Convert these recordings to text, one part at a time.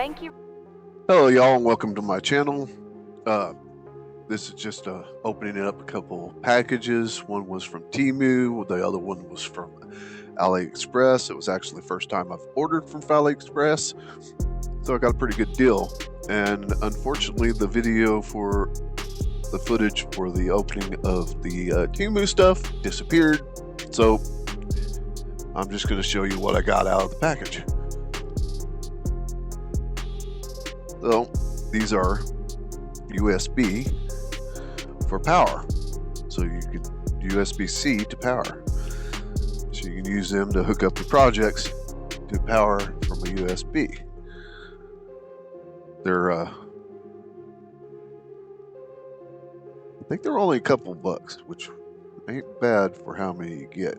swanky. Hello y'all and welcome to my channel. This is just opening up a couple packages. One was from Temu, the other one was from AliExpress. It was actually the first time I've ordered from AliExpress, so I got a pretty good deal. And unfortunately the video for the footage for the opening of the Temu stuff disappeared, so I'm just going to show you what I got out of the package. So these are USB for power, so you can USB-C to power, so you can use them to hook up your projects to power from a USB. They're I think they're only a couple bucks, which ain't bad for how many you get.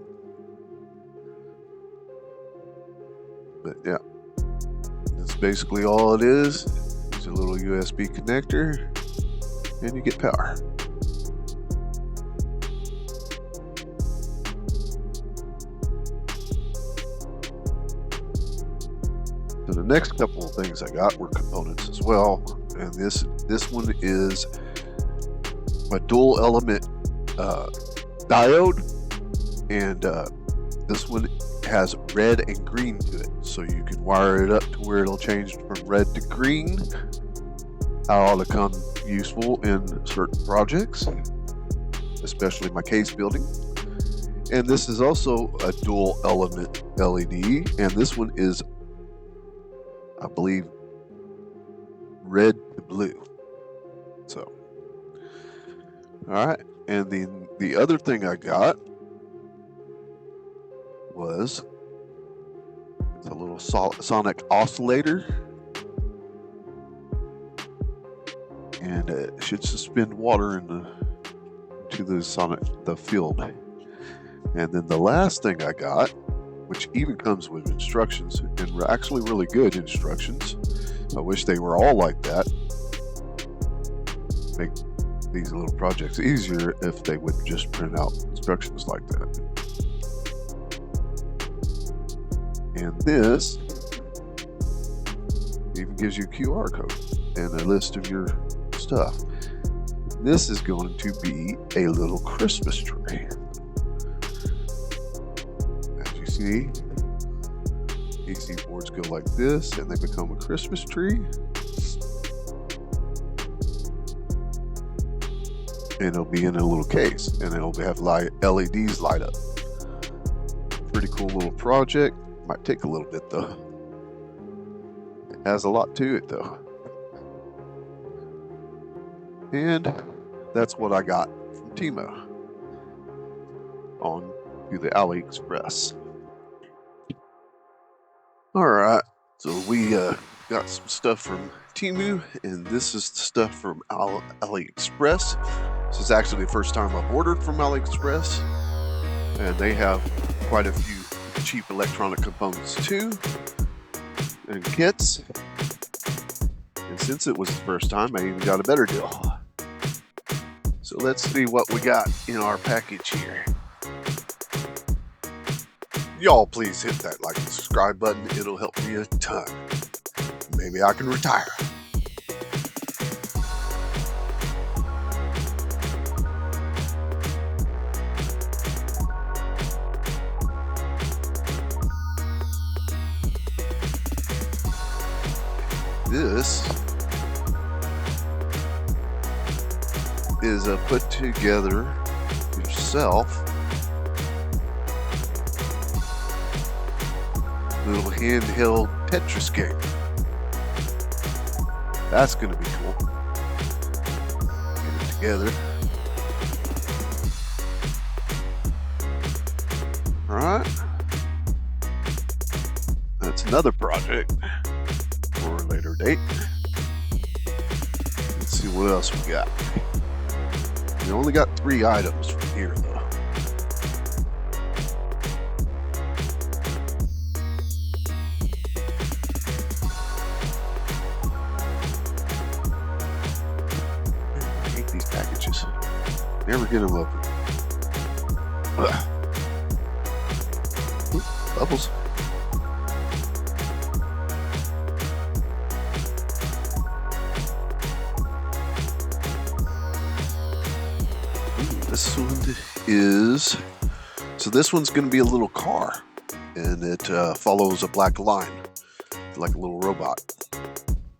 But yeah, that's basically all it is. It's a little USB connector and you get power. So the next couple of things I got were components as well, and this one is a dual element diode, and this one has red and green to it, so you can wire it up to where it'll change from red to green. That ought to come useful in certain projects, especially my case building. And this is also a dual element LED, and this one is, I believe, red to blue. So, all right, and then the other thing I got was it's a little sonic oscillator, and it should suspend water into the field. And then the last thing I got, which even comes with instructions, and actually really good instructions. I wish they were all like that. Make these little projects easier if they would just print out instructions like that. And this even gives you a QR code and a list of your stuff. This is going to be a little Christmas tree. As you see, AC boards go like this and they become a Christmas tree. And it'll be in a little case, and it'll have LEDs light up. Pretty cool little project. Might take a little bit though. It has a lot to it though. And that's what I got from Temu on to the AliExpress. Alright, so we got some stuff from Temu, and this is the stuff from AliExpress. This is actually the first time I've ordered from AliExpress, and they have quite a few cheap electronic components too, and kits. And since it was the first time, I even got a better deal. So let's see what we got in our package here. Y'all please hit that like and subscribe button. It'll help me a ton. Maybe I can retire. This is a put together yourself little handheld Tetris game. That's going to be cool. Get it together. Alright. That's another project for a later date. Let's see what else we got. We only got 3 items from here though. I hate these packages. Never get them open. Ugh. Ooh, bubbles. This one is, so this one's going to be a little car, and it follows a black line, like a little robot.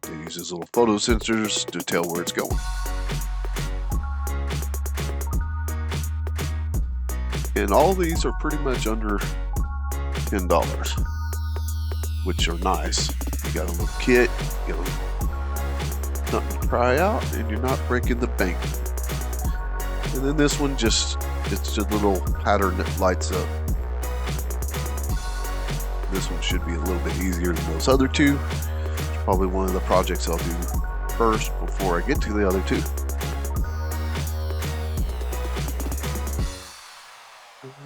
It uses little photo sensors to tell where it's going. And all these are pretty much under $10, which are nice. You got a little kit, you got something to try out, and you're not breaking the bank. And then this one it's just a little pattern that lights up. This one should be a little bit easier than those other two. It's probably one of the projects I'll do first before I get to the other two.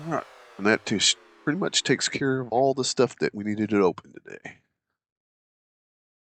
Alright, and that pretty much takes care of all the stuff that we needed to open today.